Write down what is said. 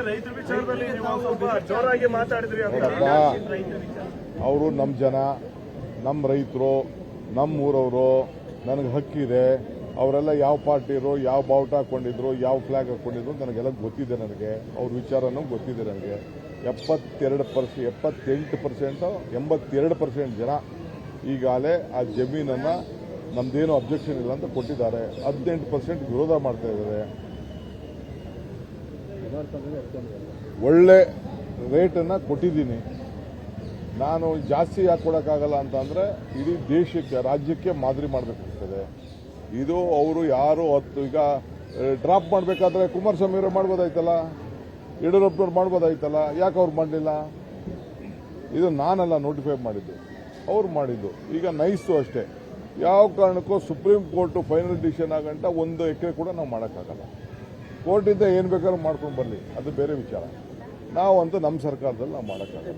ರೈತರ ವಿಚಾರದಲ್ಲಿ ನೀವು ಸ್ವಲ್ಪ ಜೋರಾಗಿ ಮಾತಾಡಿದ್ರಿ ಅಂತ. ಅವರು ನಮ್ಮ ಜನ, ನಮ್ಮ ರೈತರು, ನಮ್ಮ ಊರವರು, ನನಗೆ ಹಕ್ಕಿದೆ. ಅವರೆಲ್ಲ ಯಾವ ಪಾರ್ಟಿರು, ಯಾವ ಬಾವುಟ ಹಾಕೊಂಡಿದ್ರು, ಯಾವ ಫ್ಲಾಗ್ ಹಾಕೊಂಡಿದ್ರು ನನಗೆಲ್ಲ ಗೊತ್ತಿದೆ. ನನಗೆ ಅವ್ರ ವಿಚಾರನೂ ಗೊತ್ತಿದೆ. ನನಗೆ 82% ಜನ ಈಗಾಗಲೇ ಆ ಜಮೀನನ್ನು ನಮ್ದೇನು ಅಬ್ಜೆಕ್ಷನ್ ಇಲ್ಲ ಅಂತ ಕೊಟ್ಟಿದ್ದಾರೆ. 18% ವಿರೋಧ ಮಾಡ್ತಾ ಇದ್ದಾರೆ. ಒಳ್ಳೆ ರೇಟನ್ನು ಕೊಟ್ಟಿದ್ದೀನಿ. ನಾನು ಜಾಸ್ತಿ ಯಾಕೆ ಕೊಡೋಕ್ಕಾಗಲ್ಲ ಅಂತಂದರೆ ಇಡೀ ದೇಶಕ್ಕೆ, ರಾಜ್ಯಕ್ಕೆ ಮಾದರಿ ಮಾಡಬೇಕಾಗ್ತದೆ. ಇದು ಅವರು ಯಾರು ಈಗ ಡ್ರಾಪ್ ಮಾಡಬೇಕಾದ್ರೆ ಕುಮಾರಸ್ವಾಮಿ ಅವರು ಮಾಡ್ಬೋದಾಯ್ತಲ್ಲ, ಯಡಿಯೂರಪ್ಪನವ್ರು ಮಾಡ್ಬೋದಾಯ್ತಲ್ಲ, ಯಾಕೆ ಅವ್ರು ಮಾಡಲಿಲ್ಲ? ಇದು ನಾನಲ್ಲ ನೋಟಿಫೈ ಮಾಡಿದ್ದು, ಅವ್ರು ಮಾಡಿದ್ದು. ಈಗ ನೈಸು ಅಷ್ಟೇ. ಯಾವ ಕಾರಣಕ್ಕೂ ಸುಪ್ರೀಂ ಕೋರ್ಟ್ ಫೈನಲ್ ಡಿಸಿಷನ್ ಆಗಂಟ 1 ಎಕರೆ ಕೂಡ ನಾವು ಮಾಡೋಕ್ಕಾಗಲ್ಲ. ಕೋರ್ಟಿಂದ ಏನು ಬೇಕಾದ್ರೂ ಮಾಡ್ಕೊಂಡು ಬರಲಿ, ಅದು ಬೇರೆ ವಿಚಾರ. ನಾವಂತೂ ನಮ್ಮ ಸರ್ಕಾರದಲ್ಲಿ ನಾವು ಮಾಡೋಕ್ಕಾಗಲ್ಲ.